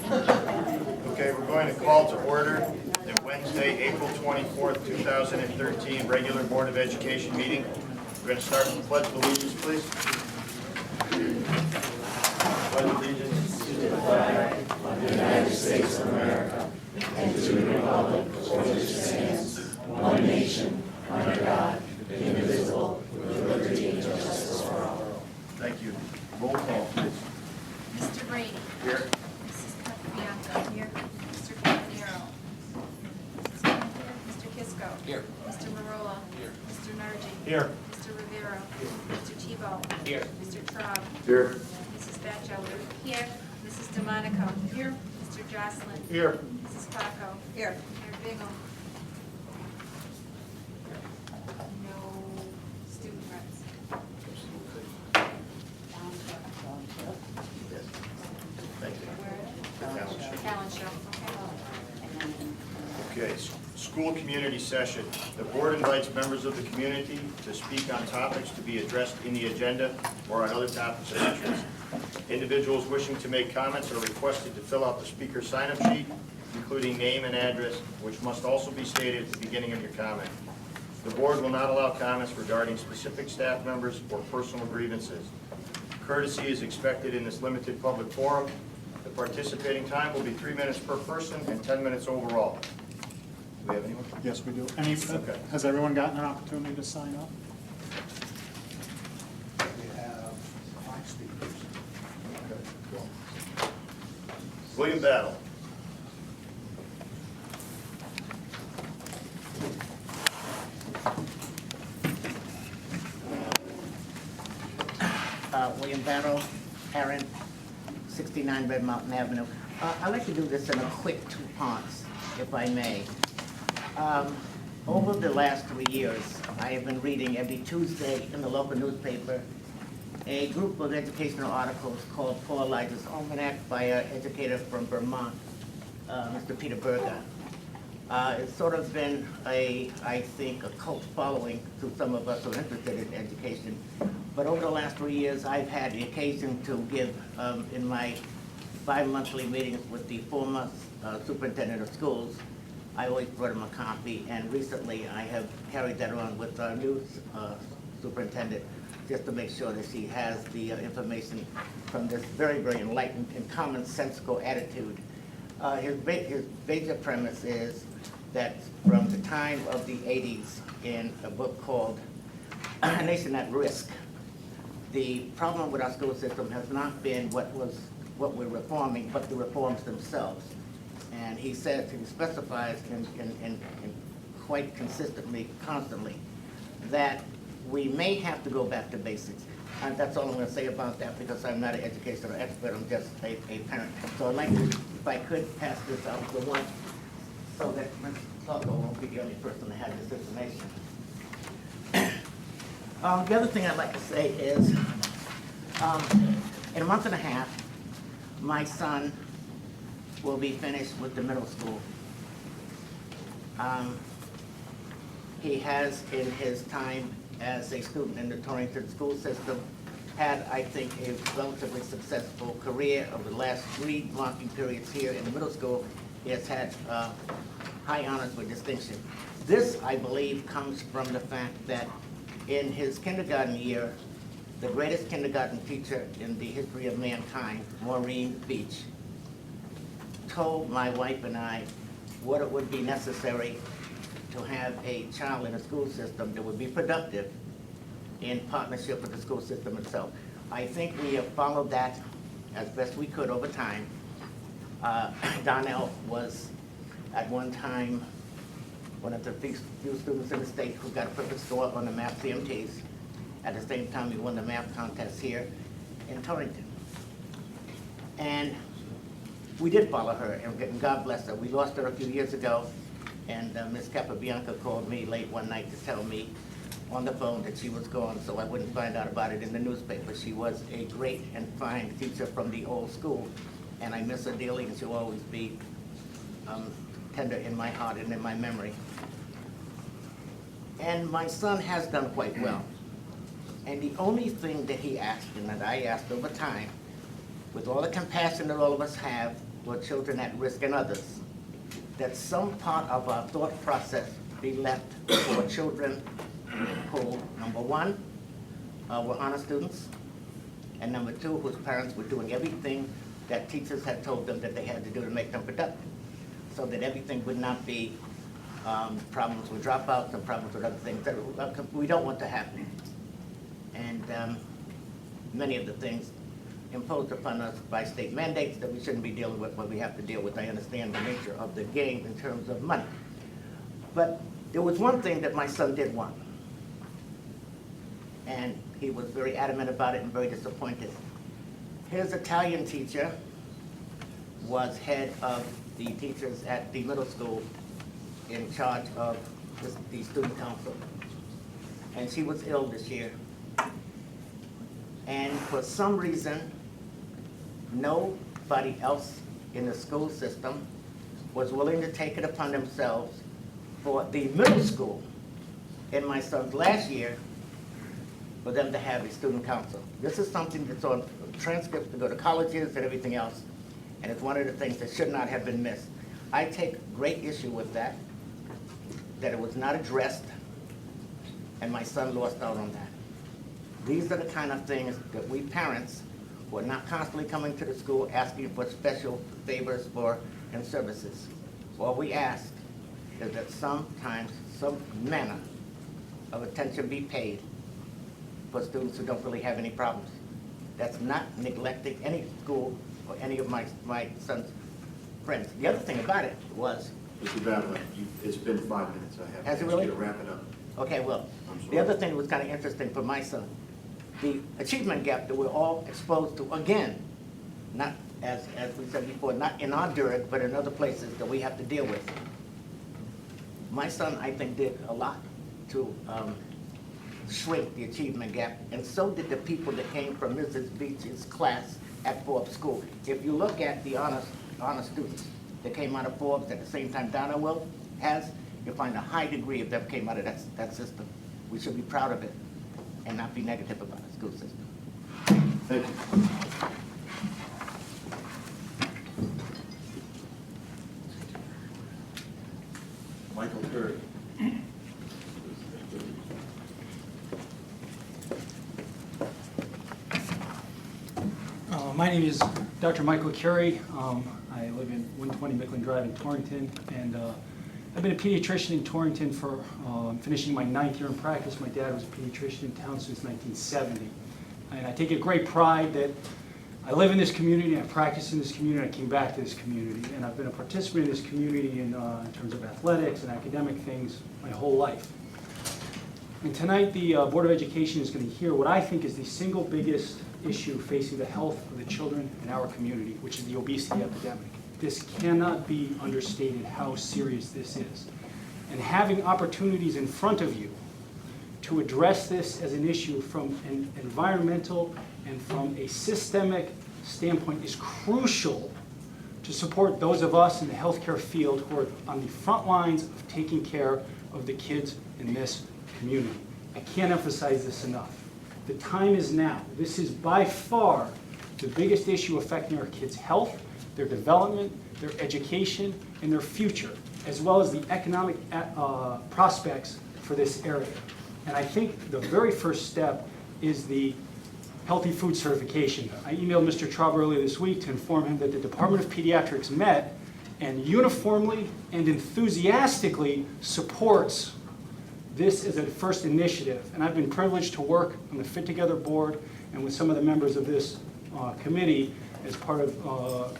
Okay, we're going to call to order the Wednesday, April 24th, 2013 regular Board of Education meeting. We're going to start with the Pledge of Allegiance, please. Pledge of Allegiance to the flag of the United States of America and to the republic for which it stands, one nation, under God, indivisible, with liberty and justice for all. Thank you. Roll call, please. Mr. Brady. Here. Mrs. Capabianco. Here. Mr. Caponero. Mr. Kisco. Here. Mr. Marola. Here. Mr. Nargi. Here. Mr. Rivera. Mr. Tebow. Here. Mr. Traub. Here. Mrs. Batchelder. Here. Mrs. DeMonico. Here. Mr. Jocelyn. Here. Mrs. Flacco. Here. Mayor Bingham. No student reps. Yes. Thank you. Where? Talent show. Okay. Okay, school community session. The board invites members of the community to speak on topics to be addressed in the agenda or on other topics of interest. Individuals wishing to make comments are requested to fill out the speaker sign-up sheet, including name and address, which must also be stated at the beginning of your comment. The board will not allow comments regarding specific staff members or personal grievances. Courtesy is expected in this limited public forum. The participating time will be 3 minutes per person and 10 minutes overall. Do we have anyone? Yes, we do. Okay. Has everyone gotten an opportunity to sign up? We have 5 speakers. Okay, cool. William Battle. William Barrow, Aaron, 69 Red Mountain Avenue. I'd like to do this in a quick 2 parts, if I may. Over the last 3 years, I have been reading every Tuesday in the local newspaper a group of educational articles called Paul Elijah's Almanac by an educator from Vermont, Mr. Peter Berger. It's sort of been I think, a cult following to some of us who are interested in education. But over the last 3 years, I've had the occasion to give, in my bi-monthly meetings with the former superintendent of schools, I always brought him a copy, and recently I have carried that on with our new superintendent, just to make sure that she has the information from this very, very enlightened and commonsensical attitude. His major premise is that from the time of the 80s, in a book called A Nation at Risk, the problem with our school system has not been what we're reforming, but the reforms themselves. And he says, he specifies in quite consistently, constantly, that we may have to go back to basics. And that's all I'm going to say about that, because I'm not an educational expert, I'm just a parent. So I'd like to, if I could, pass this out to one, so that Mr. Clarko won't be the only person that has this information. The other thing I'd like to say is, in a month and a half, my son will be finished with the middle school. He has, in his time as a student in the Torrington school system, had, I think, a relatively successful career. Over the last 3 blocking periods here in the middle school, he has had high honors with distinction. This, I believe, comes from the fact that in his kindergarten year, the greatest kindergarten teacher in the history of mankind, Maureen Beach, told my wife and I what it would be necessary to have a child in a school system that would be productive in partnership with the school system itself. I think we have followed that as best we could over time. Donnell was at one time one of the few students in the state who got a perfect score on the math CMTs. At the same time, he won the math contest here in Torrington. And we did follow her, and God bless her. We lost her a few years ago, and Ms. Capabianco called me late one night to tell me on the phone that she was gone, so I wouldn't find out about it in the newspaper. She was a great and fine teacher from the old school, and I miss her dearly, and she'll always be tender in my heart and in my memory. And my son has done quite well. And the only thing that he asked, and that I asked over time, with all the compassion that all of us have for children at risk and others, that some part of our thought process be left for children who, number one, were honor students, and number two, whose parents were doing everything that teachers had told them that they had to do to make them productive, so that everything would not be problems with dropouts and problems with other things that we don't want to happen. And many of the things imposed upon us by state mandates that we shouldn't be dealing with, what we have to deal with. I understand the nature of the game in terms of money. But there was one thing that my son did want, and he was very adamant about it and very disappointed. His Italian teacher was head of the teachers at the middle school in charge of the student council. And she was ill this year. And for some reason, nobody else in the school system was willing to take it upon themselves for the middle school in my son's last year for them to have a student council. This is something that's on transcripts to go to colleges and everything else, and it's one of the things that should not have been missed. I take great issue with that it was not addressed, and my son lost out on that. These are the kind of things that we parents, who are not constantly coming to the school asking for special favors for and services. All we ask is that sometimes some manner of attention be paid for students who don't really have any problems. That's not neglecting any school or any of my son's friends. The other thing about it was, Mr. Badler, it's been 5 minutes. I have Has to it ask you really? to wrap it up. okay, well, I'm sorry. the other thing that was kind of interesting for my son, the achievement gap that we're all exposed to, again, not, as we said before, not in our district, but in other places that we have to deal with. My son, I think, did a lot to shrink the achievement gap, and so did the people that came from Mrs. Beach's class at Forbes School. If you look at the honor students that came out of Forbes at the same time Donna has, you'll find a high degree of them came out of that system. We should be proud of it and not be negative about the school system. Thank you. Michael Curry. My name is Dr. Michael Curry. I live in 120 Micklen Drive in Torrington, and I've been a pediatrician in Torrington for finishing my 9th year in practice. My dad was a pediatrician in town since 1970. And I take a great pride that I live in this community, I practice in this community, and I came back to this community. And I've been a participant in this community in terms of athletics and academic things my whole life. And tonight the Board of Education is going to hear what I think is the single biggest issue facing the health of the children in our community, which is the obesity epidemic. This cannot be understated how serious this is. And having opportunities in front of you to address this as an issue from an environmental and from a systemic standpoint is crucial to support those of us in the healthcare field who are on the front lines of taking care of the kids in this community. I can't emphasize this enough. The time is now. This is by far the biggest issue affecting our kids' health, their development, their education, and their future, as well as the economic prospects for this area. And I think the very first step is the healthy food certification. I emailed Mr. Traub earlier this week to inform him that the Department of Pediatrics met and uniformly and enthusiastically supports this as a first initiative. And I've been privileged to work on the Fit Together board and with some of the members of this committee as part of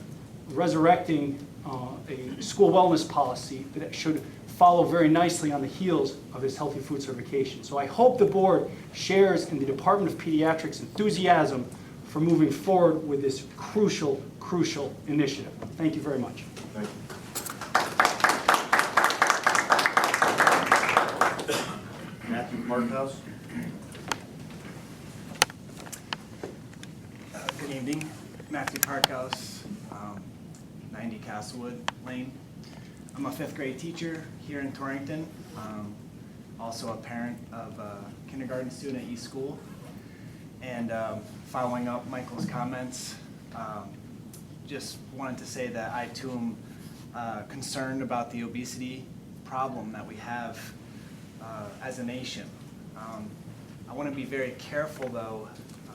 resurrecting a school wellness policy that should follow very nicely on the heels of this healthy food certification. So I hope the board shares in the Department of Pediatrics' enthusiasm for moving forward with this crucial, crucial initiative. Thank you very much. Thank you. Matthew Markhouse. Good evening, Matthew Parkhouse, 90 Castlewood Lane. I'm a 5th grade teacher here in Torrington, also a parent of a kindergarten student at East School. And following up Michael's comments, Just wanted to say that I too am concerned about the obesity problem that we have as a nation. I want to be very careful, though,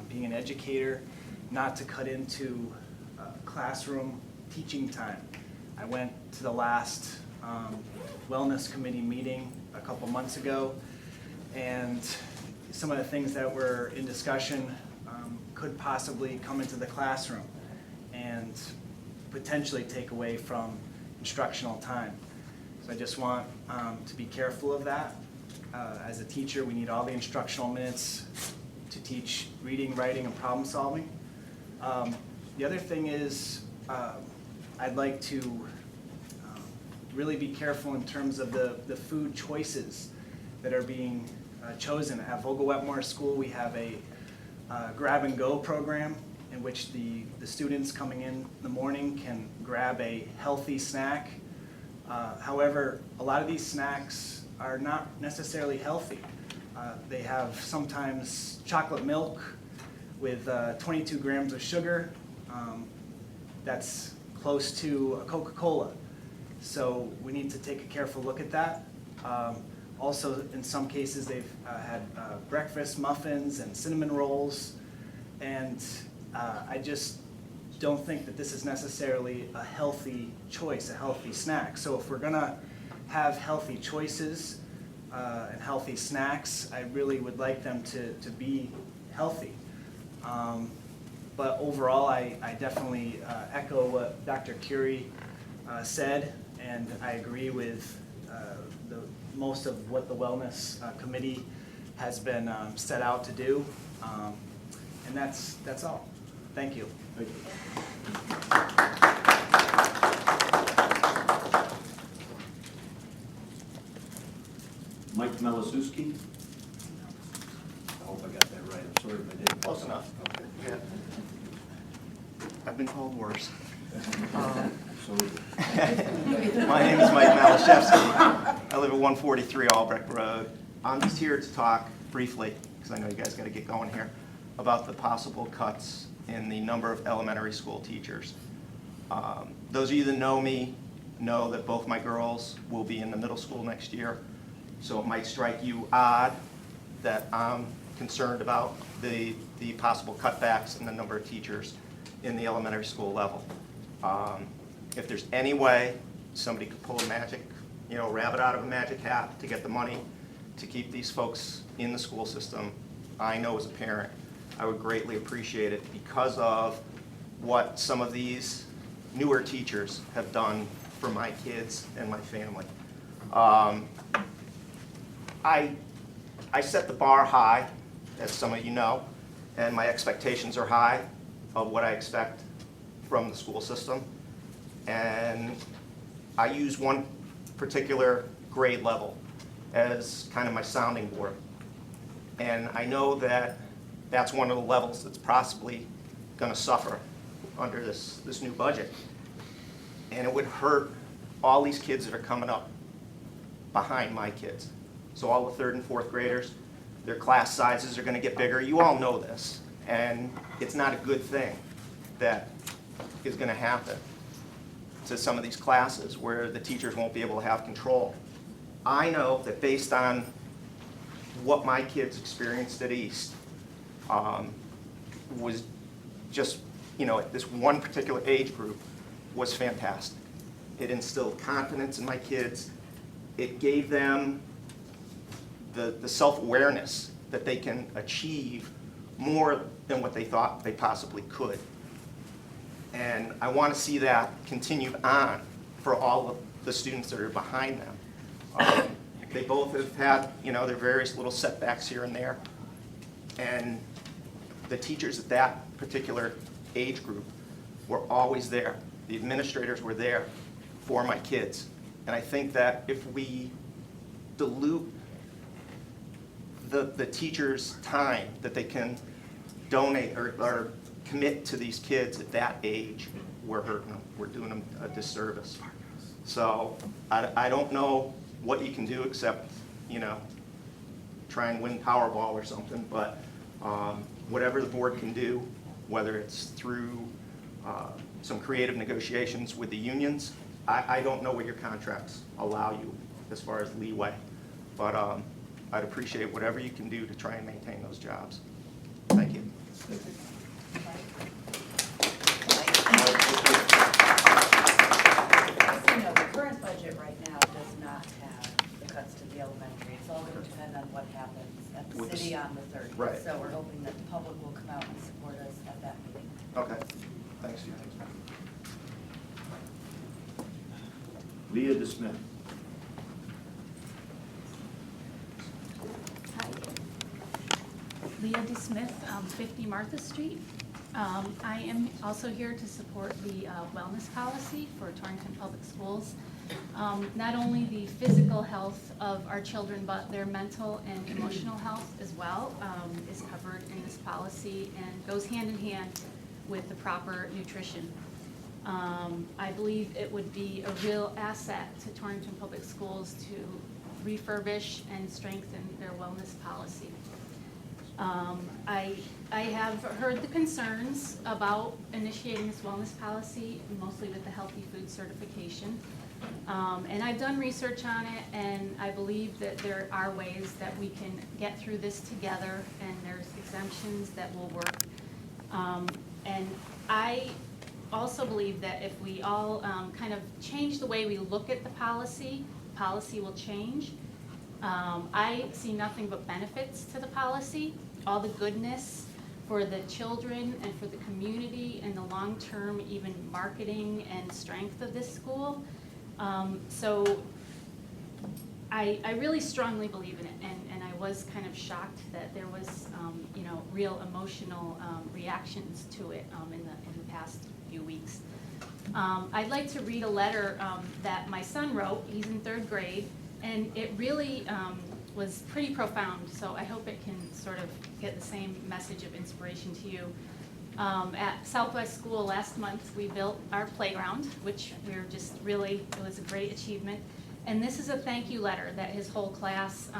being an educator, not to cut into classroom teaching time. I went to the last wellness committee meeting a couple months ago, and some of the things that were in discussion could possibly come into the classroom and potentially take away from instructional time. So I just want to be careful of that. As a teacher, we need all the instructional minutes to teach reading, writing, and problem solving. The other thing is I'd like to really be careful in terms of the food choices that are being chosen. At Vogel-Wetmore School, we have a grab-and-go program in which the students coming in the morning can grab a healthy snack. However, a lot of these snacks are not necessarily healthy. They have sometimes chocolate milk with 22 grams of sugar. That's close to a Coca-Cola. So we need to take a careful look at that. Also, in some cases, they've had breakfast muffins and cinnamon rolls, and I just don't think that this is necessarily a healthy choice, a healthy snack. So if we're gonna have healthy choices and healthy snacks, I really would like them to be healthy. But overall, I definitely echo what Dr. Curie said, and I agree with most of what the Wellness Committee has been set out to do. And that's all. Thank you. Thank you. Mike Malasuski. I hope I got that right. I'm sorry if I didn't. Close enough. Okay. Yeah. I've been called worse. So, My name is Mike Malashevsky. I live at 143 Albrecht Road. I'm just here to talk briefly, because I know you guys got to get going here, about the possible cuts in the number of elementary school teachers. Those of you that know me know that both my girls will be in the middle school next year, so it might strike you odd that I'm concerned about the possible cutbacks in the number of teachers in the elementary school level. If there's any way somebody could pull a magic, rabbit out of a magic hat to get the money to keep these folks in the school system, I know as a parent, I would greatly appreciate it because of what some of these newer teachers have done for my kids and my family. I set the bar high, as some of you know, and my expectations are high of what I expect from the school system. And I use one particular grade level as kind of my sounding board. And I know that that's one of the levels that's possibly going to suffer under this new budget. And it would hurt all these kids that are coming up behind my kids. So all the 3rd and 4th graders, their class sizes are going to get bigger. You all know this. And it's not a good thing that is going to happen to some of these classes where the teachers won't be able to have control. I know that based on what my kids experienced at East was just, this one particular age group was fantastic. It instilled confidence in my kids. It gave them the self-awareness that they can achieve more than what they thought they possibly could. And I want to see that continued on for all of the students that are behind them. They both have had, their various little setbacks here and there. And the teachers at that particular age group were always there. The administrators were there for my kids. And I think that if we dilute the teachers' time that they can donate or commit to these kids at that age, we're hurting them. We're doing them a disservice. So I don't know what you can do except, try and win Powerball or something. But whatever the board can do, whether it's through some creative negotiations with the unions. I don't know what your contracts allow you as far as leeway, but I'd appreciate whatever you can do to try and maintain those jobs. Thank you. You know, the current budget right now does not have the cuts to the elementary. It's all going to depend on what happens at the With the city s- on the 30th. Right. So we're hoping that the public will come out and support us at that meeting. Okay. Thanks, Judy. Leah DeSmith. Hi. Leah D. Smith, 50 Martha Street. I am also here to support the wellness policy for Torrington Public Schools. Not only the physical health of our children, but their mental and emotional health as well is covered in this policy and goes hand in hand with the proper nutrition. I believe it would be a real asset to Torrington Public Schools to refurbish and strengthen their wellness policy. I have heard the concerns about initiating this wellness policy, mostly with the healthy food certification. And I've done research on it, and I believe that there are ways that we can get through this together, and there's exemptions that will work. And I also believe that if we all kind of change the way we look at the policy will change. I see nothing but benefits to the policy, all the goodness for the children and for the community and the long-term even marketing and strength of this school. So I really strongly believe in it, and I was kind of shocked that there was, real emotional reactions to it in the past few weeks. I'd like to read a letter that my son wrote. He's in 3rd grade, and it really was pretty profound, so I hope it can sort of get the same message of inspiration to you. At Southwest School last month, we built our playground, which we're just really, it was a great achievement. And this is a thank you letter that his whole class,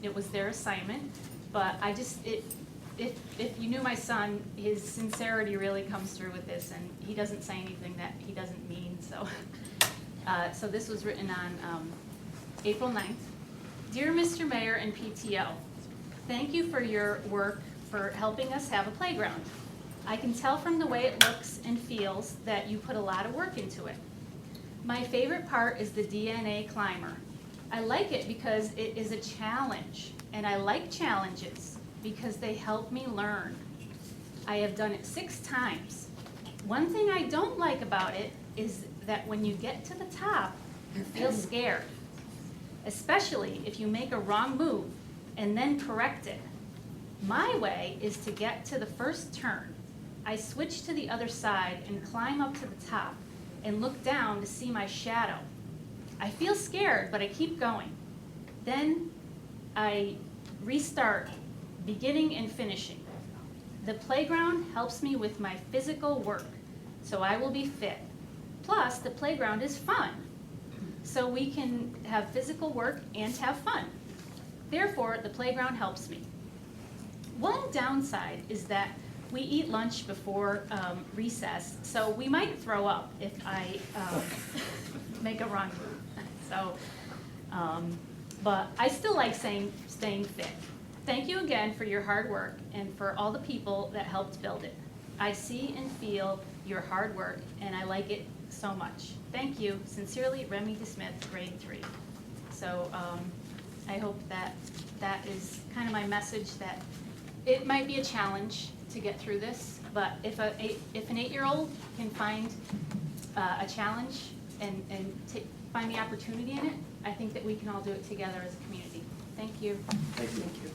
it was their assignment, but if you knew my son, his sincerity really comes through with this, and he doesn't say anything that he doesn't mean, so. So this was written on April 9th. Dear Mr. Mayor and PTO, thank you for your work for helping us have a playground. I can tell from the way it looks and feels that you put a lot of work into it. My favorite part is the DNA climber. I like it because it is a challenge, and I like challenges because they help me learn. I have done it 6 times. One thing I don't like about it is that when you get to the top, you feel scared, especially if you make a wrong move and then correct it. My way is to get to the first turn. I switch to the other side and climb up to the top and look down to see my shadow. I feel scared, but I keep going. Then I restart, beginning and finishing. The playground helps me with my physical work, so I will be fit. Plus, the playground is fun, so we can have physical work and have fun. Therefore, the playground helps me. One downside is that we eat lunch before recess, so we might throw up if I make a wrong move. So, but I still like staying fit. Thank you again for your hard work and for all the people that helped build it. I see and feel your hard work, and I like it so much. Thank you. Sincerely, Remy DeSmith, grade 3. So I hope that that is kind of my message, that it might be a challenge to get through this, but if an 8-year-old can find a challenge and find the opportunity in it, I think that we can all do it together as a community. Thank you. Thank you.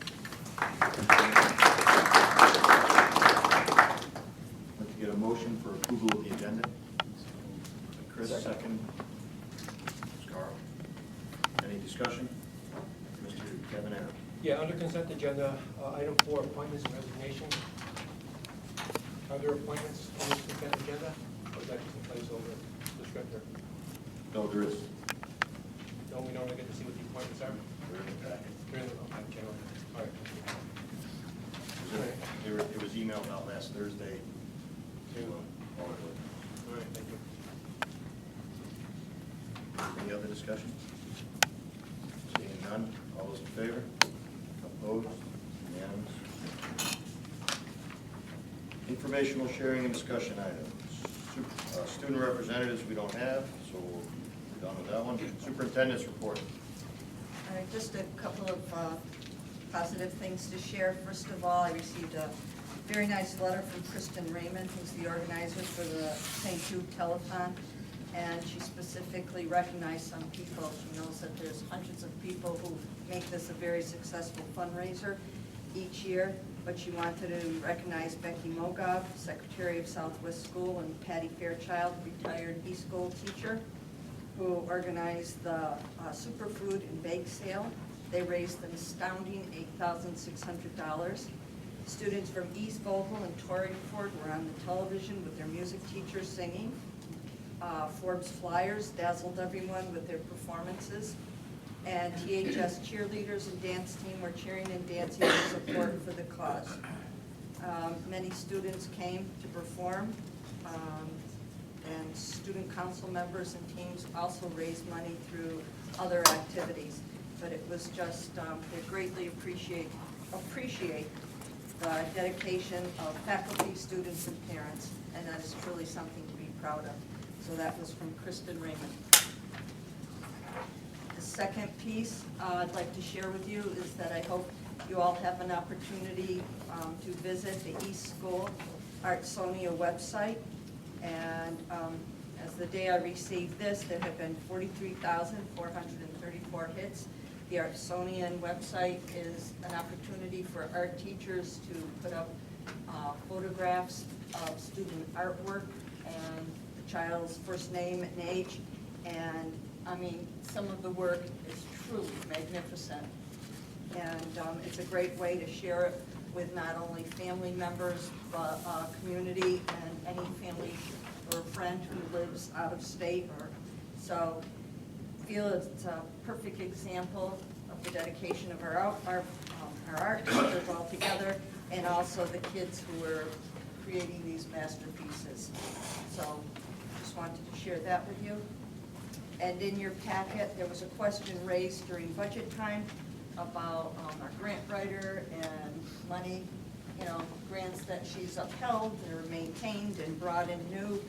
Let's get a motion for approval of the agenda. Chris, second. Ms. Carl. Any discussion? Mr. Kevin Aaron. Yeah, under consent agenda, item 4, appointments and resignations. Are there appointments on this consent agenda, or is that just a placeholder descriptor? No, there is. Don't we normally get to see what the appointments are? They're in the packet. They're in the, okay, general. All right. It was emailed out last Thursday to all of Any other discussion? Seeing none, all those in favor? Opposed? Unanimous? Informational sharing and discussion items. Student representatives we don't have, so we're done with that one. Superintendent's report. All right, just a couple of positive things to share. First of all, I received a very nice letter from Kristen Raymond, who's the organizer for the St. Jude Telethon, and she specifically recognized some people. She knows that there's hundreds of people who make this a very successful fundraiser each year, but she wanted to recognize Becky Mogov, Secretary of Southwest School, and Patty Fairchild, retired B-School teacher, who organized the superfood and bake sale. They raised an astounding $8,600. Students from East Vogel and Torringford were on the television with their music teachers singing. Forbes Flyers dazzled everyone with their performances. And THS cheerleaders and dance team were cheering and dancing in support for the cause. Many students came to perform, and student council members and teams also raised money through other activities. But it was just, they greatly appreciate the dedication of faculty, students, and parents, and that is truly something to be proud of. So that was from Kristen Raymond. The second piece I'd like to share with you is that I hope you all have an opportunity to visit the East School Artsonia website. And as the day I received this, there have been 43,434 hits. The Artsonian website is an opportunity for art teachers to put up photographs of student artwork and the child's first name and age. And I mean, some of the work is truly magnificent. And it's a great way to share it with not only family members, but community and any family or friend who lives out of state. So I feel it's a perfect example of the dedication of our art teachers all together, and also the kids who are creating these masterpieces. So just wanted to share that with you. And in your packet, there was a question raised during budget time about our grant writer and money, grants that she's upheld or maintained and brought in new.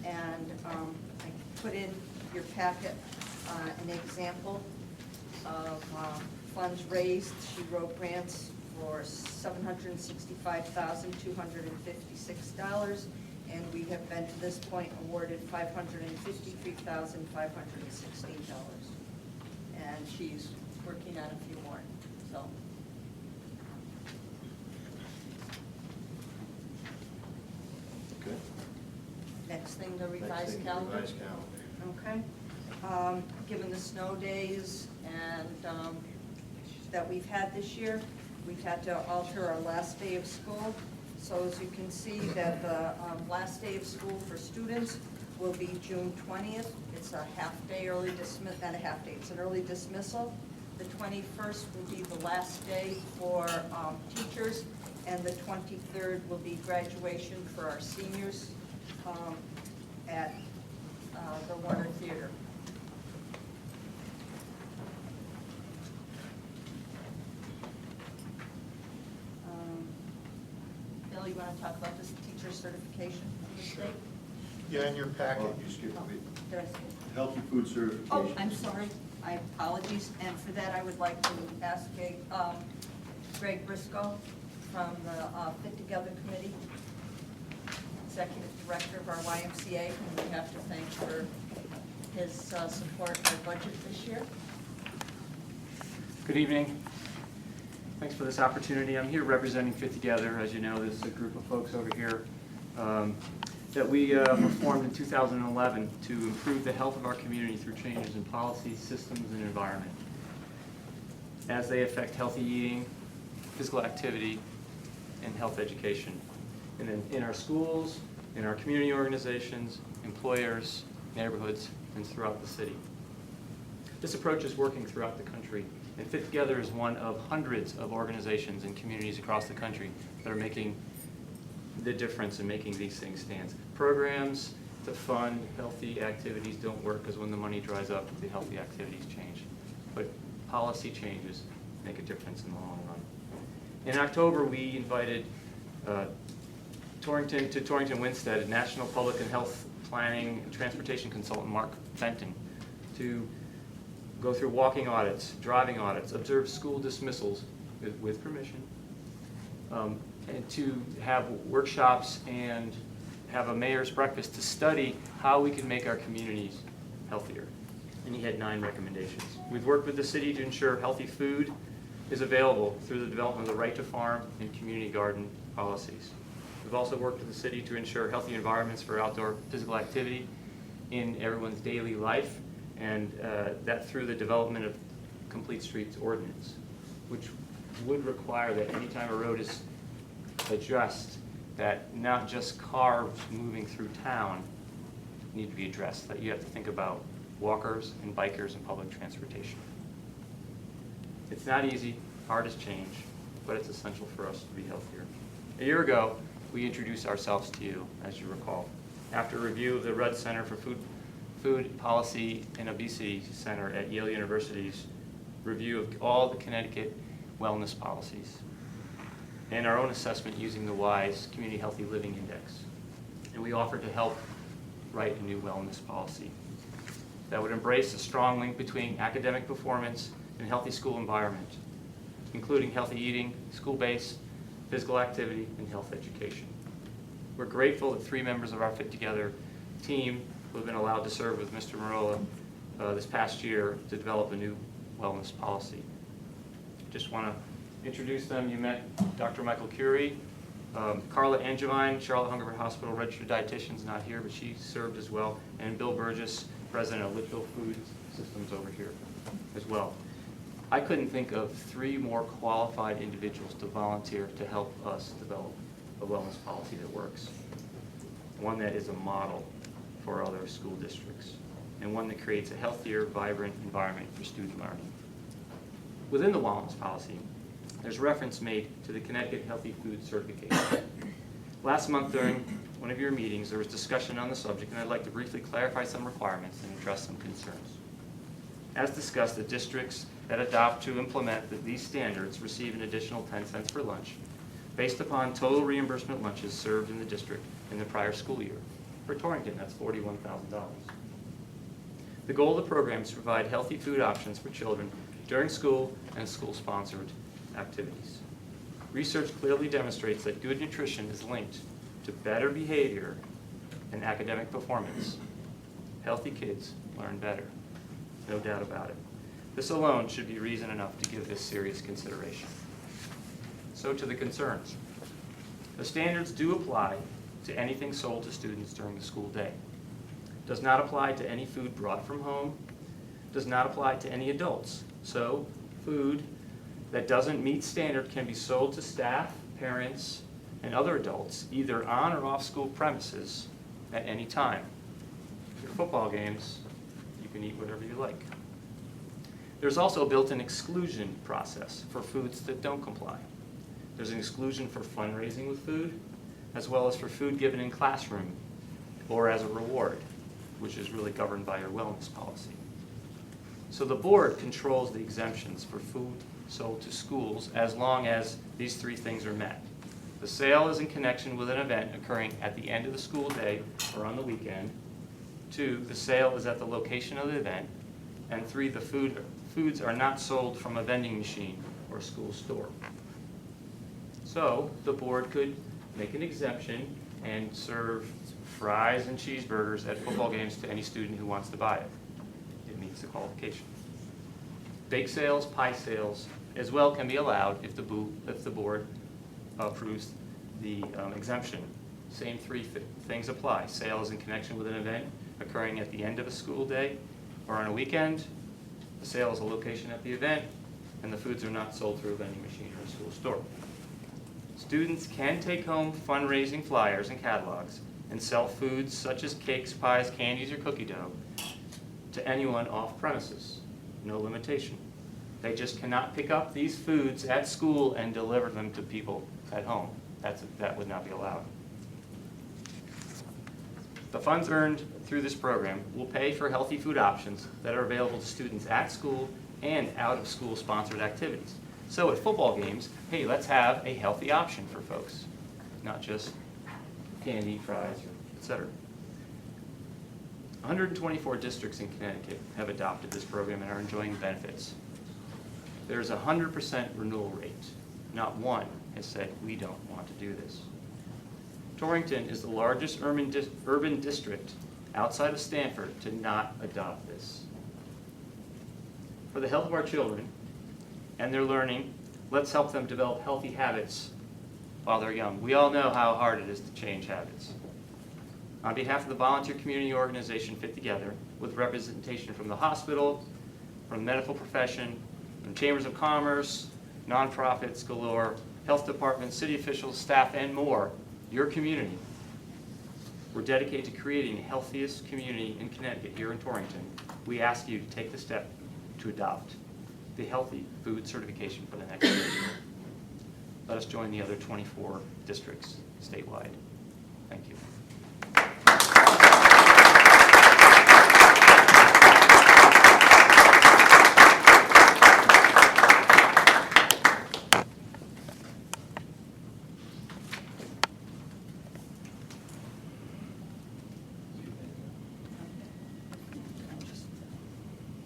And I put in your packet an example of funds raised. She wrote grants for $765,256, and we have been to this point awarded $553,516. And she's working on a few more, so. Okay. Next thing, the Next revised thing, calendar. revised calendar. Okay. Given the snow days and that we've had this year, we've had to alter our last day of school. So as you can see, that the last day of school for students will be June 20th. It's a half-day early dismiss, not a half-day, it's an early dismissal. The 21st will be the last day for teachers, and the 23rd will be graduation for our seniors at the Warner Theater. Bill, you want to talk about this teacher certification in the state? Yeah, in your packet, Oh, you skipped Oh, a bit. did I skip? Healthy food certification. Oh, I'm sorry. My apologies. And for that, I would like to ask Greg Briscoe from the Fit Together Committee, Executive Director of our YMCA, whom we have to thank for his support of our budget this year. Good evening. Thanks for this opportunity. I'm here representing Fit Together. As you know, this is a group of folks over here that we were formed in 2011 to improve the health of our community through changes in policies, systems, and environment as they affect healthy eating, physical activity, and health education. And in our schools, in our community organizations, employers, neighborhoods, and throughout the city. This approach is working throughout the country, and Fit Together is one of hundreds of organizations and communities across the country that are making the difference in making these things stand. Programs to fund healthy activities don't work because when the money dries up, the healthy activities change. But policy changes make a difference in the long run. In October, we invited Torrington Winstead, National Public and Health Planning and Transportation Consultant Mark Fenton, to go through walking audits, driving audits, observe school dismissals with permission, and to have workshops and have a mayor's breakfast to study how we can make our communities healthier. And he had 9 recommendations. We've worked with the city to ensure healthy food is available through the development of the right to farm and community garden policies. We've also worked with the city to ensure healthy environments for outdoor physical activity in everyone's daily life, and that through the development of Complete Streets Ordinance, which would require that anytime a road is addressed, that not just cars moving through town need to be addressed, that you have to think about walkers and bikers and public transportation. It's not easy, hard as change, but it's essential for us to be healthier. A year ago, we introduced ourselves to you, as you recall, after a review of the Rudd Center for Food Policy and Obesity Center at Yale University's review of all the Connecticut wellness policies, and our own assessment using the WISE Community Healthy Living Index. And we offered to help write a new wellness policy that would embrace a strong link between academic performance and healthy school environment, including healthy eating, school-based physical activity, and health education. We're grateful that 3 members of our Fit Together team who have been allowed to serve with Mr. Marola this past year to develop a new wellness policy. Just want to introduce them. You met Dr. Michael Curie, Carla Angevine, Charlotte Hungerford Hospital registered dietitian, is not here, but she served as well, and Bill Burgess, president of Litchfield Food Systems over here as well. I couldn't think of 3 more qualified individuals to volunteer to help us develop a wellness policy that works, one that is a model for other school districts, and one that creates a healthier, vibrant environment for student learning. Within the wellness policy, there's reference made to the Connecticut Healthy Food Certification. Last month during one of your meetings, there was discussion on the subject, and I'd like to briefly clarify some requirements and address some concerns. As discussed, the districts that adopt to implement these standards receive an additional 10 cents per lunch based upon total reimbursement lunches served in the district in the prior school year. For Torrington, that's $41,000. The goal of the program is to provide healthy food options for children during school and school-sponsored activities. Research clearly demonstrates that good nutrition is linked to better behavior and academic performance. Healthy kids learn better, no doubt about it. This alone should be reason enough to give this serious consideration. So to the concerns. The standards do apply to anything sold to students during the school day. Does not apply to any food brought from home. Does not apply to any adults. So food that doesn't meet standard can be sold to staff, parents, and other adults either on or off school premises at any time. For football games, you can eat whatever you like. There's also a built-in exclusion process for foods that don't comply. There's an exclusion for fundraising with food, as well as for food given in classroom or as a reward, which is really governed by your wellness policy. So the board controls the exemptions for food sold to schools as long as these 3 things are met. The sale is in connection with an event occurring at the end of the school day or on the weekend. 2, the sale is at the location of the event. And 3, the foods are not sold from a vending machine or school store. So the board could make an exemption and serve fries and cheeseburgers at football games to any student who wants to buy it. It meets the qualification. Bake sales, pie sales, as well can be allowed if the board approves the exemption. Same 3 things apply. Sales in connection with an event occurring at the end of a school day or on a weekend. The sale is a location at the event, and the foods are not sold through a vending machine or a school store. Students can take home fundraising flyers and catalogs and sell foods such as cakes, pies, candies, or cookie dough to anyone off premises. No limitation. They just cannot pick up these foods at school and deliver them to people at home. That would not be allowed. The funds earned through this program will pay for healthy food options that are available to students at school and out-of-school sponsored activities. So at football games, hey, let's have a healthy option for folks, not just candy, fries, etc. 124 districts in Connecticut have adopted this program and are enjoying benefits. There's a 100% renewal rate. Not one has said, we don't want to do this. Torrington is the largest urban district outside of Stamford to not adopt this. For the health of our children and their learning, let's help them develop healthy habits while they're young. We all know how hard it is to change habits. On behalf of the volunteer community organization Fit Together, with representation from the hospital, from the medical profession, from chambers of commerce, nonprofits galore, health departments, city officials, staff, and more, your community, we're dedicated to creating the healthiest community in Connecticut, here in Torrington. We ask you to take the step to adopt the healthy food certification for the next year. Let us join the other 24 districts statewide. Thank you.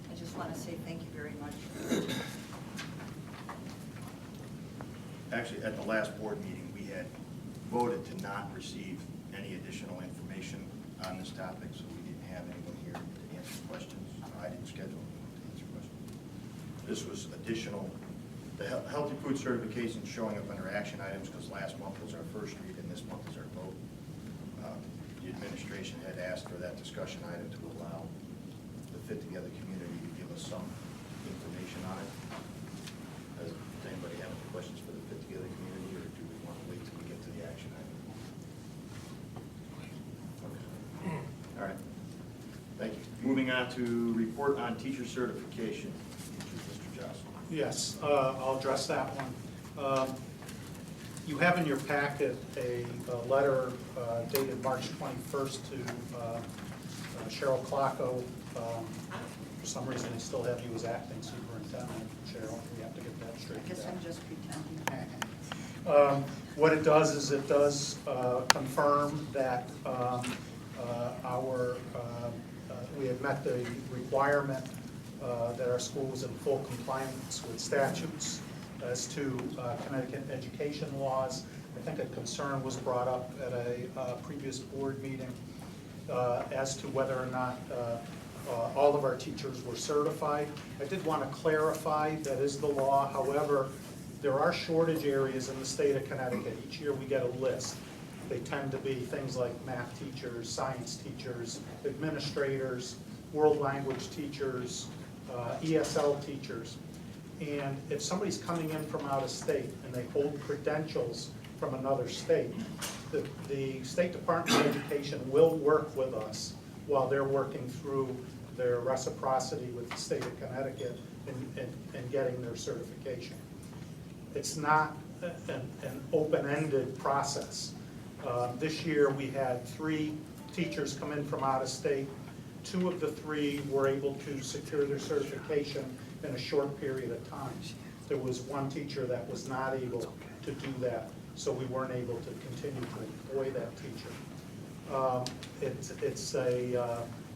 I just want to say thank you very much. Actually, at the last board meeting, we had voted to not receive any additional information on this topic, so we didn't have anyone here to answer questions. I didn't schedule anyone to answer questions. This was additional, the healthy food certification showing up under action items, because last month was our first read and this month is our vote. The administration had asked for that discussion item to allow the Fit Together community to give us some information on it. Does anybody have any questions for the Fit Together community, or do we want to wait till we get to the action item? Okay. All right. Thank you. Moving on to report on teacher certification. Mr. Johnson. Yes, I'll address that one. You have in your packet a letter dated March 21st to Cheryl Clocko. For some reason, they still have you as acting superintendent, Cheryl. We have to get that straight. I guess I'm just pretending. What it does is it does confirm that we have met the requirement that our school is in full compliance with statutes as to Connecticut education laws. I think a concern was brought up at a previous board meeting as to whether or not all of our teachers were certified. I did want to clarify that is the law. However, there are shortage areas in the state of Connecticut. Each year we get a list. They tend to be things like math teachers, science teachers, administrators, world language teachers, ESL teachers. And if somebody's coming in from out of state and they hold credentials from another state, the State Department of Education will work with us while they're working through their reciprocity with the state of Connecticut and getting their certification. It's not an open-ended process. This year we had 3 teachers come in from out of state. 2 of the 3 were able to secure their certification in a short period of time. There was 1 teacher that was not able to do that, so we weren't able to continue to employ that teacher.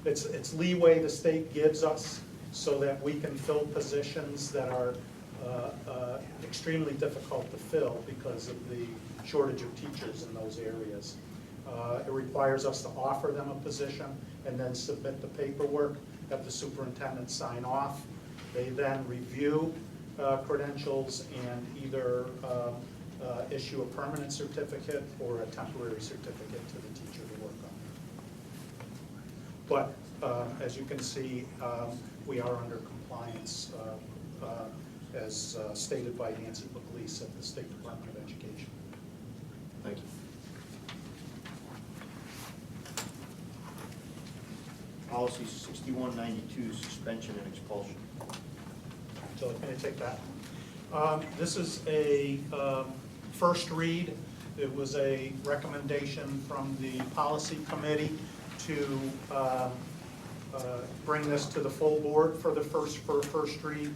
It's leeway the state gives us so that we can fill positions that are extremely difficult to fill because of the shortage of teachers in those areas. It requires us to offer them a position and then submit the paperwork, have the superintendent sign off. They then review credentials and either issue a permanent certificate or a temporary certificate to the teacher to work on. But as you can see, we are under compliance as stated by Nancy Pugliese at the State Department of Education. Thank you. Policy 6192, suspension and expulsion. So can I take that? This is a first read. It was a recommendation from the policy committee to bring this to the full board for a first read.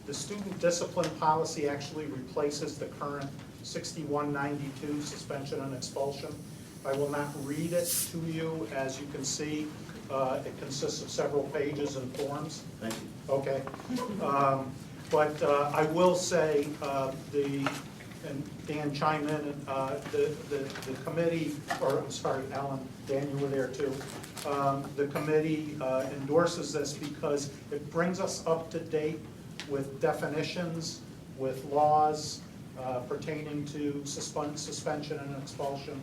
The student discipline policy actually replaces the current 6192 suspension and expulsion. I will not read it to you. As you can see, it consists of several pages and forms. Thank you. Okay. But I will say, and Dan chime in, the committee, or I'm sorry, Alan, Dan, you were there too. The committee endorses this because it brings us up to date with definitions, with laws pertaining to suspension and expulsion.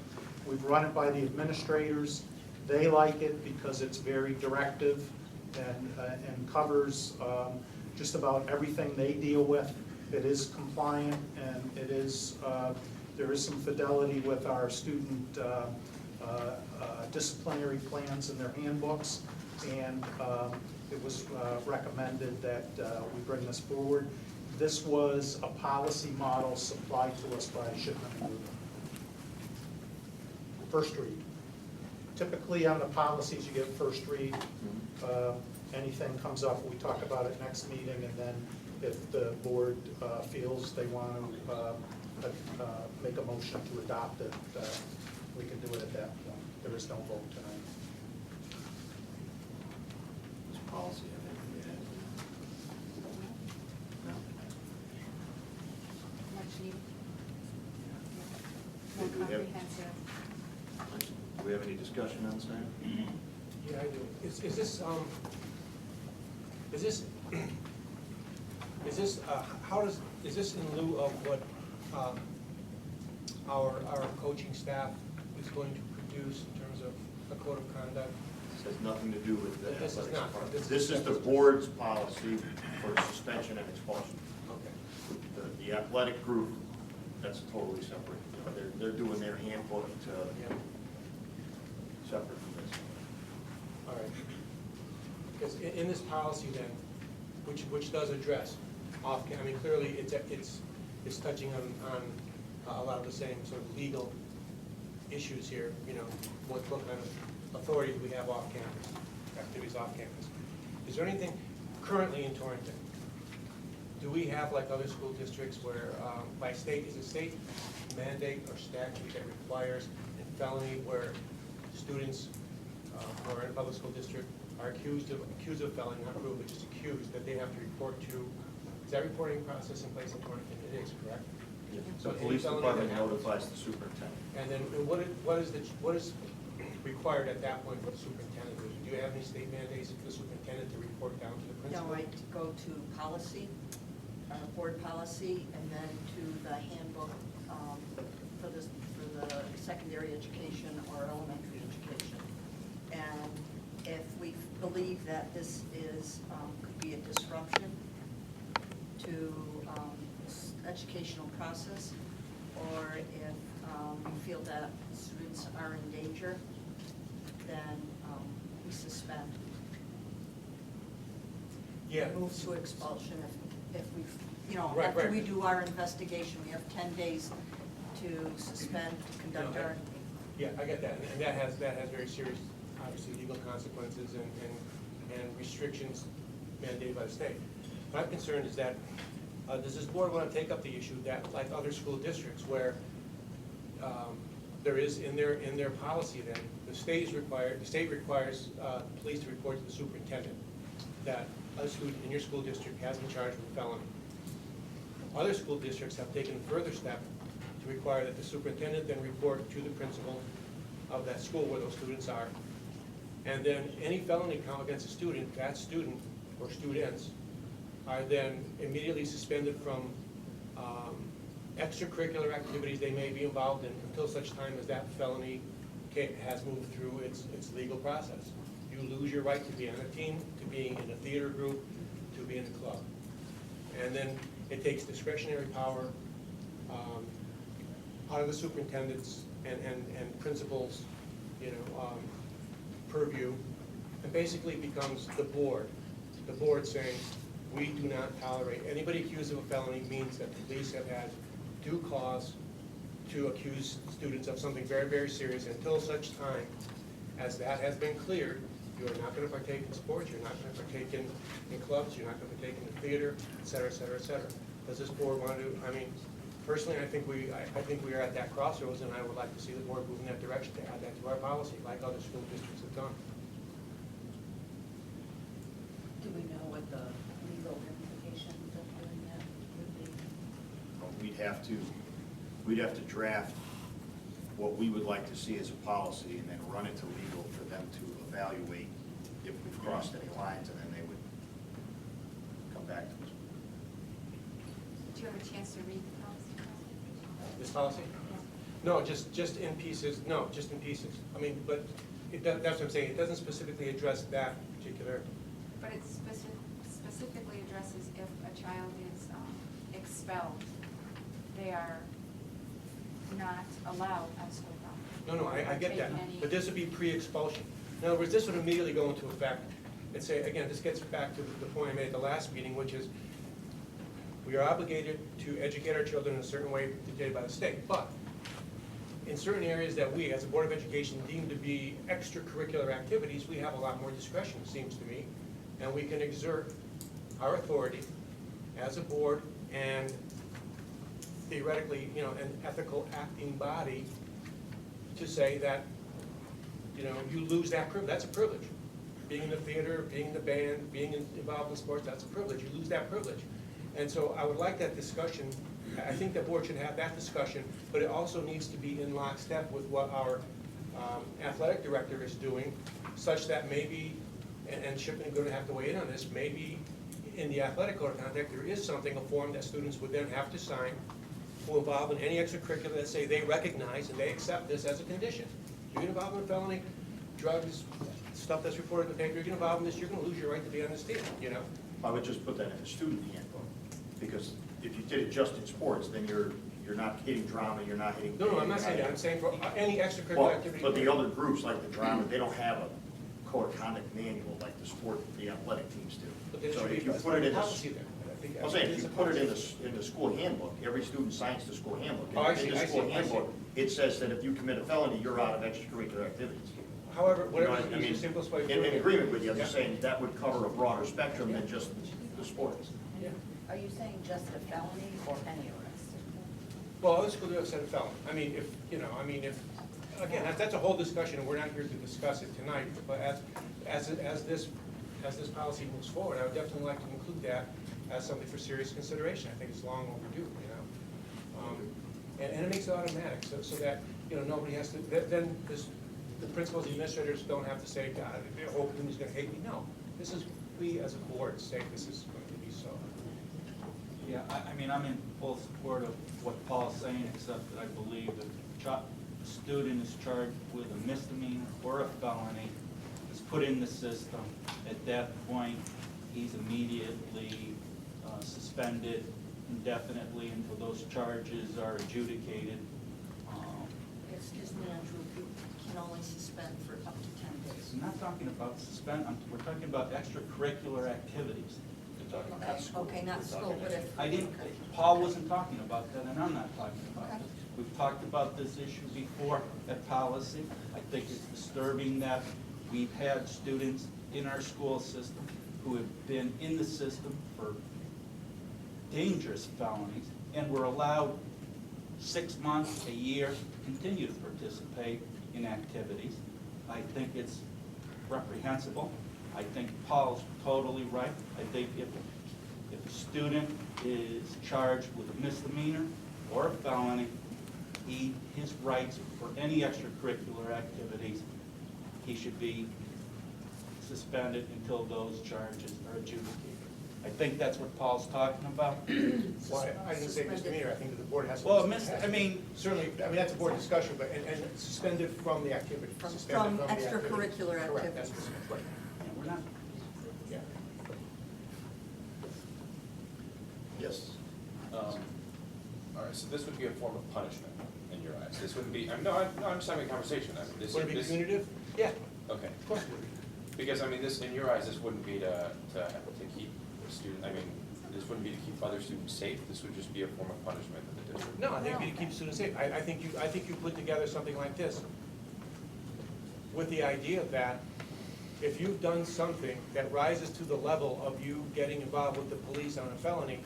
We've run it by the administrators. They like it because it's very directive and covers just about everything they deal with. It is compliant, and it is there is some fidelity with our student disciplinary plans in their handbooks, and it was recommended that we bring this forward. This was a policy model supplied to us by Shipman Group. First read. Typically on the policies, you get first read. Anything comes up, we talk about it next meeting, and then if the board feels they want to make a motion to adopt it, we can do it at that point. There is no vote tonight. This policy, I think, no? Much needed. Do More we have- comprehensive. Do we have any discussion on this item? Yeah, I do. Is this, is this in lieu of what our coaching staff is going to produce in terms of a code of conduct? This has nothing to do with the This is athletics not. department. This This is the board's policy for suspension and expulsion. Okay. The athletic group, that's totally separate. They're doing their handbook Yeah. separate from this. All right. Because in this policy then, which does address I mean, clearly it's touching on a lot of the same sort of legal issues here, you know, what kind of authority do we have off campus, activities off campus. Is there anything currently in Torrington? Do we have, like other school districts, where by state, is it state mandate or statute that requires a felony where students who are in a public school district are accused of felony, not proven, but just accused, that they have to report to? Is that reporting process in place in Torrington? It is, correct? The any police felony department that happens- notifies the superintendent. And then what is required at that point for the superintendent? Do you have any state mandates for the superintendent to report down to the principal? No, I go to policy, board policy, and then to the handbook for the secondary education or elementary education. And if we believe that this is, could be a disruption to educational process, or if we feel that students are in danger, then we suspend. Yeah. Move to expulsion if we, you know, Right, after right. we do our investigation, we have 10 days to suspend, to conduct our. Yeah, I get that, and that has very serious, obviously, legal consequences and restrictions mandated by the state. My concern is that, does this board want to take up the issue that, like other school districts, where there is in their policy then, the state requires police to report to the superintendent that a student in your school district has been charged with a felony. Other school districts have taken a further step to require that the superintendent then report to the principal of that school where those students are. And then any felony count against a student, that student or students are then immediately suspended from extracurricular activities they may be involved in until such time as that felony has moved through its legal process. You lose your right to be on a team, to being in a theater group, to be in a club. And then it takes discretionary power out of the superintendent's and principal's, purview, and basically becomes the board. The board saying, we do not tolerate, anybody accused of a felony means that the police have had due cause to accuse students of something very, very serious until such time as that has been cleared, you are not going to partake in sports, you're not going to partake in clubs, you're not going to partake in the theater, et cetera, et cetera, et cetera. Does this board want to, I mean, personally, I think we are at that crossroads, and I would like to see the board move in that direction to add that to our policy, like other school districts have done. Do we know what the legal implications of doing that would be? We'd have to draft what we would like to see as a policy and then run it to legal for them to evaluate if we've crossed any lines, and then they would come back to us. Did you have a chance to read the policy? This policy? No, just in pieces, no, just in pieces. I mean, but that's what I'm saying, it doesn't specifically address that particular. But it specifically addresses if a child is expelled, they are not allowed on school property. No, I get that, Partake in any- but this would be pre-expulsion. In other words, this would immediately go into effect. And say, again, this gets back to the point I made at the last meeting, which is we are obligated to educate our children in a certain way dictated by the state. But in certain areas that we, as a Board of Education, deem to be extracurricular activities, we have a lot more discretion, it seems to me. And we can exert our authority as a board and theoretically, an ethical acting body to say that, you lose that privilege. That's a privilege. Being in the theater, being in the band, being involved in sports, that's a privilege. You lose that privilege. And so I would like that discussion. I think the board should have that discussion, but it also needs to be in lockstep with what our athletic director is doing, such that maybe, and Chip is going to have to weigh in on this, maybe in the athletic code of conduct, there is something, a form that students would then have to sign who involve in any extracurricular that say they recognize and they accept this as a condition. You get involved in a felony, drugs, stuff that's reported in the paper, you get involved in this, you're going to lose your right to be on this team, I would just put that in the student handbook, because if you did it just in sports, then you're not hitting drama, you're not hitting. No, I'm not saying that. I'm saying for any extracurricular Well, activity. but the other groups, like the drama, they don't have a code of conduct manual like the athletic teams But do. there So should be if you a put it in policy the, there. I think I'm saying, if it's you a put it policy. in the school handbook, every student signs the school handbook. Oh, I And see, in the I school see, I see. handbook, it says that if you commit a felony, you're out of extracurricular activities. However, You know whatever what I is the mean? simplest way. of In doing it. agreement with you, I'm just Yeah. saying that would cover a broader spectrum than just the sports. Yeah. Are you saying just a felony or any arrest? Well, other schools have said a felon. I mean, if, again, that's a whole discussion, and we're not here to discuss it tonight, but as this policy moves forward, I would definitely like to include that as something for serious consideration. I think it's long overdue, and it makes it automatic, so that, nobody has to, then the principals, the administrators don't have to say, God, the whole community's gonna hate me. No, this is, we as a board say this is going to be so. Yeah, I mean, I'm in full support of what Paul's saying, except that I believe if a student is charged with a misdemeanor or a felony, is put in the system, at that point, he's immediately suspended indefinitely until those charges are adjudicated. Excuse me, Andrew, you can only suspend for up to 10 days. I'm not talking about we're talking about extracurricular activities. Okay, not school, but if. I didn't, Paul wasn't talking about that, and I'm not talking about Okay. it. We've talked about this issue before at policy. I think it's disturbing that we've had students in our school system who have been in the system for dangerous felonies, and were allowed 6 months, a year, to continue to participate in activities. I think it's reprehensible. I think Paul's totally right. I think if a student is charged with a misdemeanor or a felony, his rights for any extracurricular activities, he should be suspended until those charges are adjudicated. I think that's what Paul's talking about. Well, I didn't say misdemeanor, I think that the board has to. Well, Certainly, that's a board discussion, but, and suspended from the activity. Suspended From the activity. extracurricular Correct, that's activities. right. Yeah, we're not, Yeah. Yes. All right, so this would be a form of punishment in your eyes. This wouldn't be, no, I'm just having a conversation. I mean, this. Would it be this- punitive? Yeah, Okay. of course it would be. Because, I mean, this, in your eyes, this wouldn't be to keep student, I mean, this wouldn't be to keep other students safe. This would just be a form of punishment of the district. No, I think it'd be to keep students safe. I think you put together something like this. with the idea that if you've done something that rises to the level of you getting involved with the police on a felony,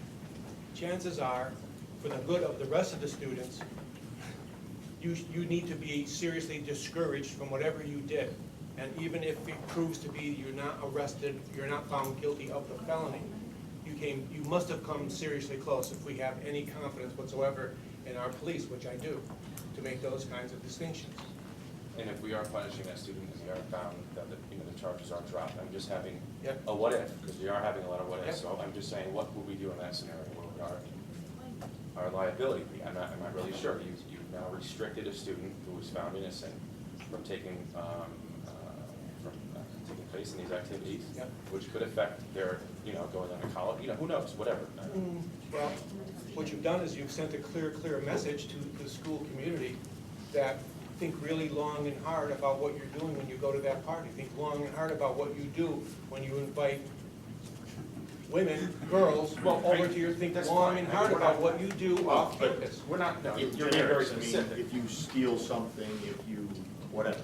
chances are, for the good of the rest of the students, you need to be seriously discouraged from whatever you did. And even if it proves to be you're not arrested, you're not found guilty of the felony, you must have come seriously close, if we have any confidence whatsoever in our police, which I do, to make those kinds of distinctions. And if we are punishing that student, and we are found that the charges are dropped, I'm just having Yep. a what if, because we are having a lot of what ifs. Yep. So I'm just saying, what would we do in that scenario? What would our liability be? I'm not really sure. You've now restricted a student who was found innocent from taking place in these activities, Yep. which could affect their, going on to college, who knows, whatever. Well, what you've done is you've sent a clear message to the school community that think really long and hard about what you're doing when you go to that party. Think long and hard about what you do when you invite women, girls, over to your, think That's long fine. and hard We're not- about what you do off campus. We're not, no, It's you're being very generic. I mean, specific. if you steal something, if you, whatever,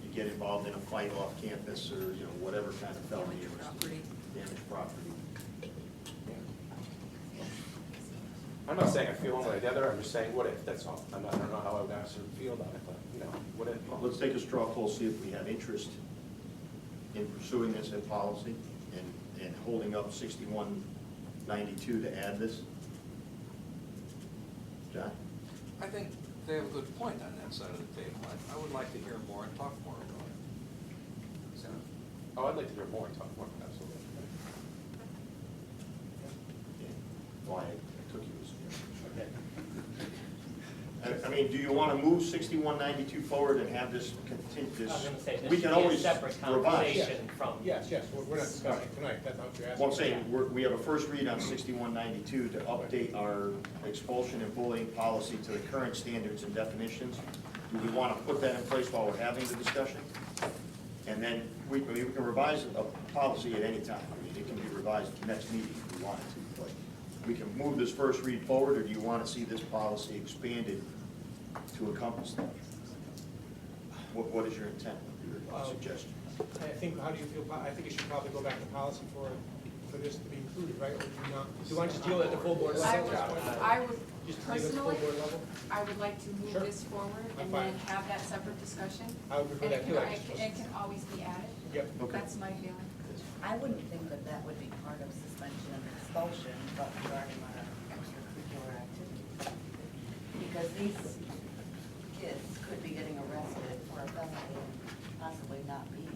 you get involved in a fight off campus or, whatever kind of felony it was. Damage property. I'm not saying I feel one way or the other, I'm just saying what if, that's all. I don't know how I would actually feel about it, but, what if? Well, let's take a straw poll, see if we have interest in pursuing this in policy and holding up 6192 to add this. John? I think they have a good point on that side of the table. I would like to hear more and talk more about it. So, Oh, I'd like to hear more and talk more, absolutely. Why I took you as I mean, do you want to move 6192 forward and have this continue? I was gonna say, this We should can be a always separate revise. conversation from. Yes, we're not discussing tonight, that's not what you're asking. Well, I'm saying, we have a first read on 6192 to update our expulsion and bullying policy to the current standards and definitions. Do we want to put that in place while we're having the discussion? And then we can revise a policy at any time. I mean, it can be revised next meeting if we want to. But we can move this first read forward, or do you want to see this policy expanded to encompass that? What is your intent, your suggestion? I think, how do you feel, I think it should probably go back to policy for this to be included, right? Or do you not, do you want to just deal at the full board level? I would Just leave it at the full personally, board level? I would like to move Sure. this forward I'm and fine. then have that separate discussion. I would prefer And that too. it can always be added. Yep. Okay. That's my feeling. I wouldn't think that that would be part of suspension and expulsion, but regarding our extracurricular activities. Because these kids could be getting arrested for a felony and possibly not being.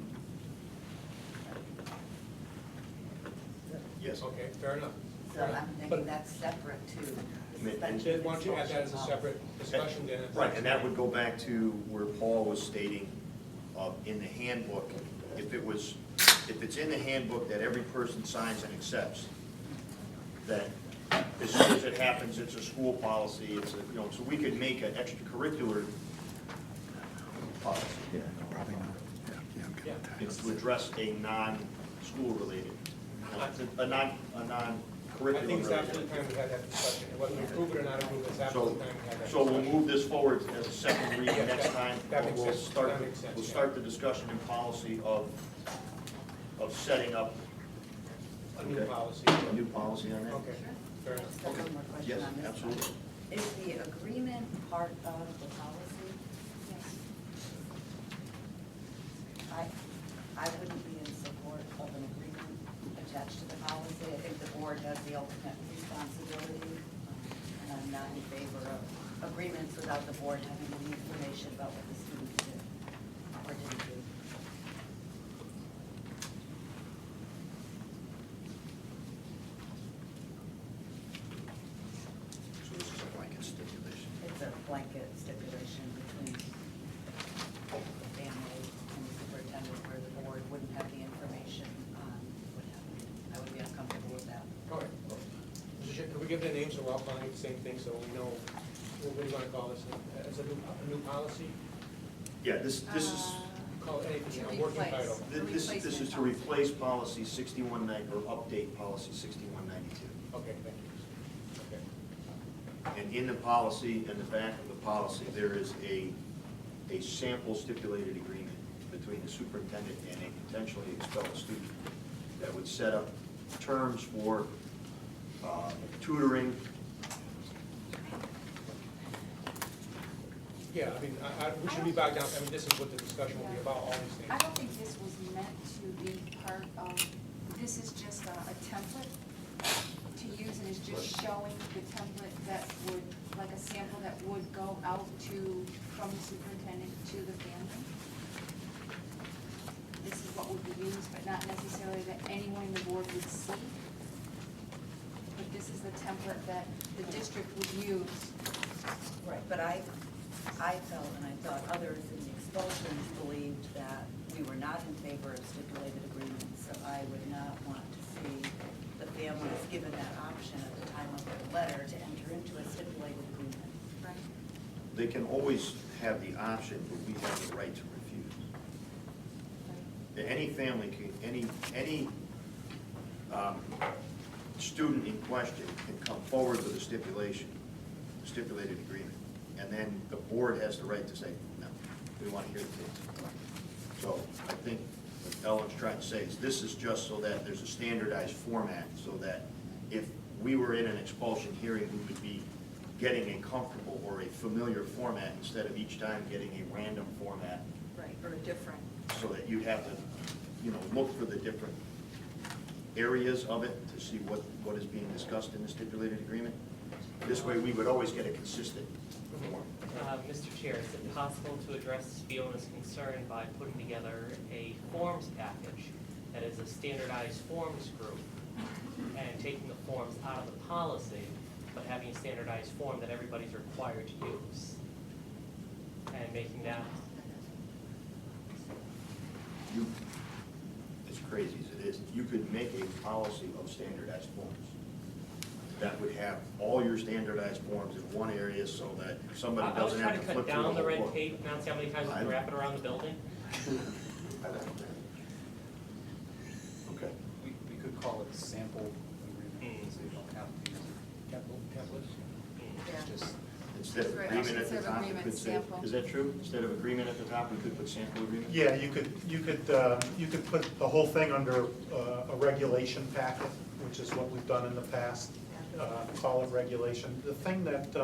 Yes. Okay, fair enough. So I'm thinking that's separate to the suspension. Then why don't you add that as a separate discussion then? Right, and that would go back to where Paul was stating, in the handbook, if it's in the handbook that every person signs and accepts, that as soon as it happens, it's a school policy, so we could make an extracurricular policy. Yeah. To address a non-school related, a non-curriculum I think it's related. absolutely time we had that discussion. Whether we approve it or not approve it, it's So, absolutely time we had that so discussion. we'll move this forward as a second read Yeah, next time. that makes We'll sense. start, That makes sense, we'll yeah. start the discussion in policy of setting up A new policy. a new policy on that. Okay, fair enough. Just one more question Yes, on this one. absolutely. Is the agreement part of the policy? Yes. I wouldn't be in support of an agreement attached to the policy. I think the board has the ultimate responsibility, and I'm not in favor of agreements without the board having any information about what the students did or didn't do. So this is a blanket stipulation. It's a blanket stipulation between the family and the superintendent where the board wouldn't have the information on what happened. I would be uncomfortable with that. All right. Mr. Chair, could we give the names and we're all calling it the same thing so we know what we're going to call this? As a new policy? Yeah, this is, Call it anything, To a working replace. title. this is to replace policy 6190, or update policy 6192. Okay, thank you. Okay. And in the policy, in the back of the policy, there is a sample stipulated agreement between between the superintendent and a potentially expelled student that would set up terms for tutoring. Yeah, I mean, we should be back down, I mean, this is what the discussion will be about, all these things. I don't think this was meant to be part of, this is just a template to use, and it's just showing the template that would, like a sample that would go out to, from the superintendent to the family. This is what would be used, but not necessarily that anyone in the board would see. But this is the template that the district would use. Right, but I felt, and I thought others in the expulsions believed that we were not in favor of stipulated agreements, so I would not want to see the families given that option at the time of their letter to enter into a stipulated agreement. Right. They can always have the option, but we have the right to refuse. Any family can, any student in question can come forward with a stipulated agreement. And then the board has the right to say, no, we want to hear the case. So I think what Ellen's trying to say is this is just so that there's a standardized format, so that if we were in an expulsion hearing, we would be getting a comfortable or a familiar format instead of each time getting a random format. Right, or a different. So that you'd have to, look for the different areas of it to see what is being discussed in the stipulated agreement. This way, we would always get a consistent form. Mr. Chair, is it possible to address Fiona's concern by putting together a forms package that is a standardized forms group and taking the forms out of the policy, but having a standardized form that everybody's required to use and making that? As crazy as it is, you could make a policy of standardized forms that would have all your standardized forms in one area so that if somebody I was doesn't trying have to to flip cut through the down the whole red book. tape, not see how many times we can wrap it around the building. Okay. We could call it sample agreement, so you don't have to use Templates. It's just, Instead of Right, agreement at instead the of top, you agreement, could say, sample. is that true? Instead of agreement at the top, we could put sample agreement? Yeah, you could put the whole thing under a regulation packet, which is what we've done in the past, call it regulation. The thing that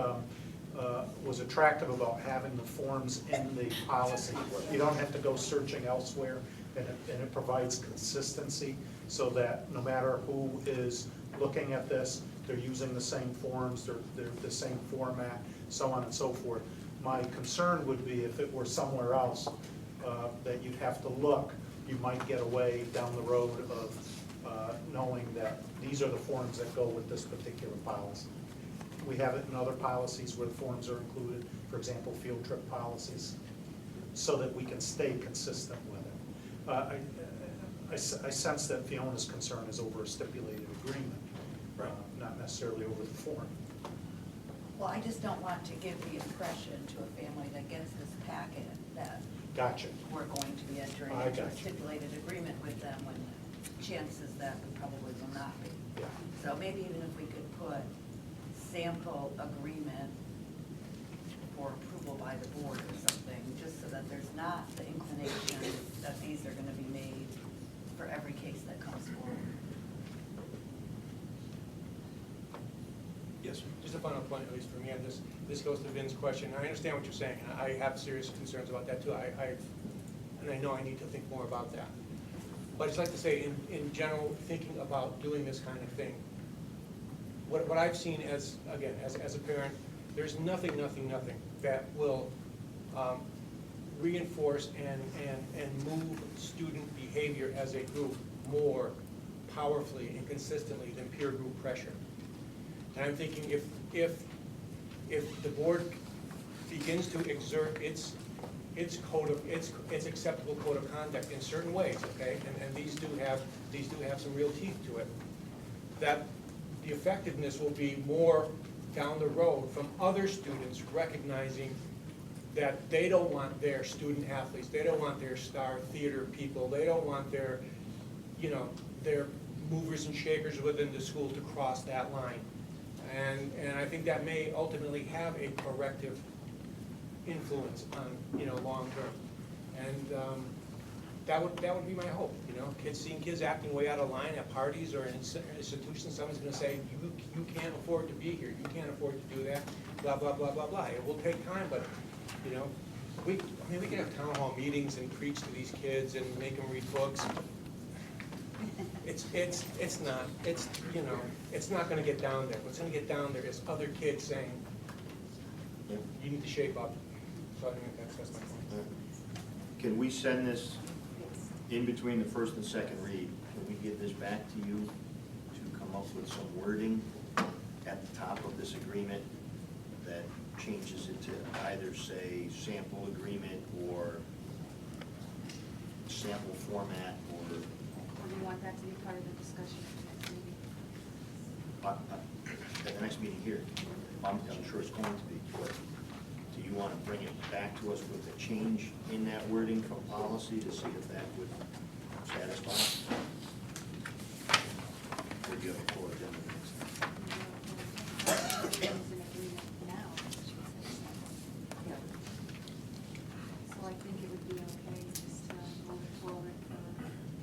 was attractive about having the forms in the policy, you don't have to go searching elsewhere, and it provides consistency so that no matter who is looking at this, they're using the same forms, they're the same format, so on and so forth. My concern would be if it were somewhere else that you'd have to look, you might get away down the road of knowing that these are the forms that go with this particular policy. We have it in other policies where the forms are included, for example, field trip policies, so that we can stay consistent with it. I sense that Fiona's concern is over a stipulated agreement, not necessarily over the form. Well, I just don't want to give the impression to a family that gets this packet that Gotcha. we're going to be entering I into a gotcha. stipulated agreement with them when chances that we probably will not be. Yeah. So maybe even if we could put sample agreement for approval by the board or something, just so that there's not the inclination that these are gonna be made for every case that comes forward. Yes, sir. Just a final point, at least for me on this. This goes to Vin's question. I understand what you're saying, and I have serious concerns about that too. And I know I need to think more about that. But I'd like to say, in general, thinking about doing this kind of thing, what I've seen as a parent, there's nothing that will reinforce and move student behavior as a group more powerfully and consistently than peer group pressure. And I'm thinking if the board begins to exert its acceptable code of conduct in certain ways, okay, and these do have some real teeth to it, that the effectiveness will be more down the road from other students recognizing that they don't want their student athletes, they don't want their star theater people, they don't want their movers and shakers within the school to cross that line. And I think that may ultimately have a corrective influence on, long term. And that would be my hope, you know? Seeing kids acting way out of line at parties or in institutions, someone's gonna say, you can't afford to be here, you can't afford to do that, blah, blah, blah, blah, blah. It will take time, but, you know, we can have town hall meetings and preach to these kids and make them read books. It's not gonna get down there. What's gonna get down there is other kids saying, you need to shape up. So I think that's my point. Can we send this in between the first and second read? Can we get this back to you to come up with some wording at the top of this agreement that changes it to either say sample agreement or sample format or Or do you want that to be part of the discussion at the next meeting? at the next meeting here? I'm sure it's going to be, but do you want to bring it back to us with a change in that wording from policy to see if that would satisfy? Or do you have a full agenda next time? There's an agreement now. Yeah. So I think it would be okay just to move it forward for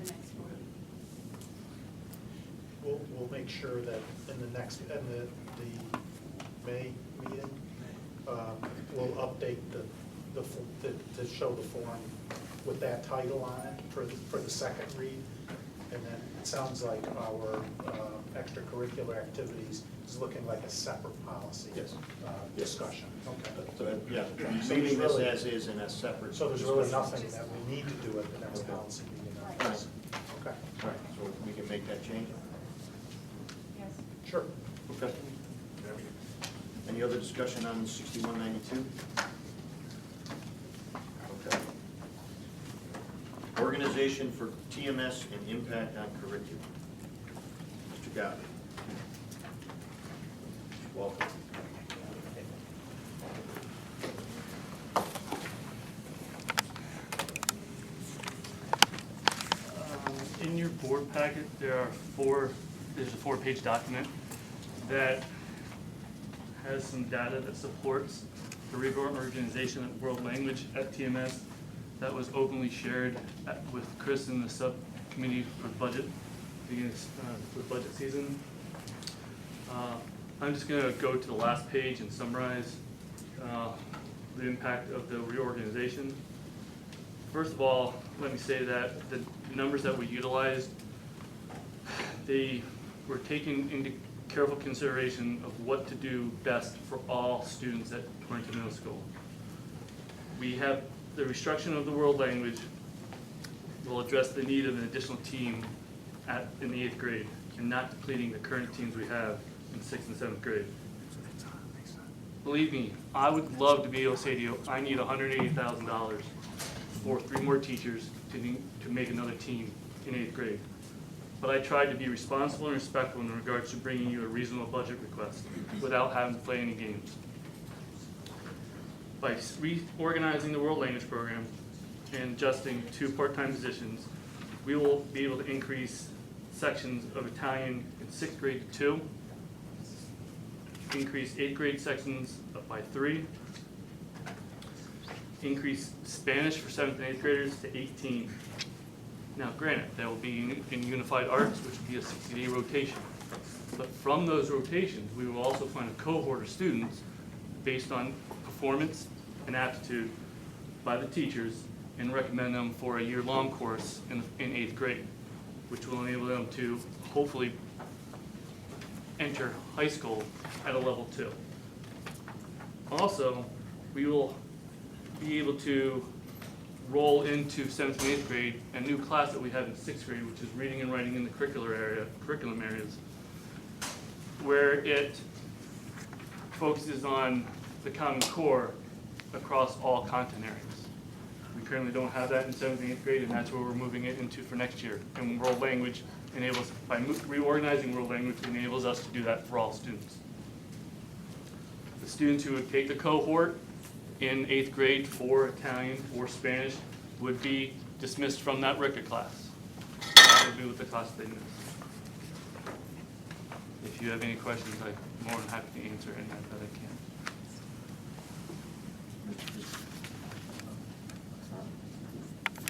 the next board. We'll make sure that in the May meeting, we'll update to show the form with that title on it for the second read. And then it sounds like our extracurricular activities is looking like a separate policy. Yes. Discussion. Okay. So, yeah, So leaving there's this really- as is in a separate. So there's really discussion. nothing that we need to do at the next Okay. policy meeting on Right. this. Okay, All right, so we can make that change? Yes. sure. Okay. Any other discussion on 6192? Okay. Organization for TMS and impact on curriculum. Mr. Gotti. Welcome. In your board packet, there's a 4-page document that has some data that supports the reorganization of world language at TMS that was openly shared with Chris in the subcommittee for budget, with budget season. I'm just gonna go to the last page and summarize the impact of the reorganization. First of all, let me say that the numbers that we utilized, they were taken into careful consideration of what to do best for all students at Torrington Middle School. We have the restriction of the world language will address the need of an additional team in the 8th grade and not depleting the current teams we have in 6th and 7th grade. Believe me, I would love to be able to say to you, I need $180,000 for 3 more teachers to make another team in 8th grade. But I tried to be responsible and respectful in regards to bringing you a reasonable budget request without having to play any games. By reorganizing the world language program and adjusting 2 part-time positions, we will be able to increase sections of Italian in 6th grade to 2, increase 8th grade sections by 3, increase Spanish for 7th and 8th graders to 18. Now granted, that will be in Unified Arts, which will be a 60-day rotation. But from those rotations, we will also find a cohort of students based on performance and aptitude by the teachers and recommend them for a year-long course in 8th grade, which will enable them to hopefully enter high school at a level 2. Also, we will be able to roll into 7th and 8th grade a new class that we have in 6th grade, which is reading and writing in the curriculum areas, where it focuses on the Common Core across all content areas. We currently don't have that in 7th and 8th grade, and that's where we're moving it into for next year. And world language enables, by reorganizing world language, enables us to do that for all students. The students who would take the cohort in 8th grade for Italian or Spanish would be dismissed from that RICA class. That would be with the class they missed. If you have any questions, I'm more than happy to answer any that I can.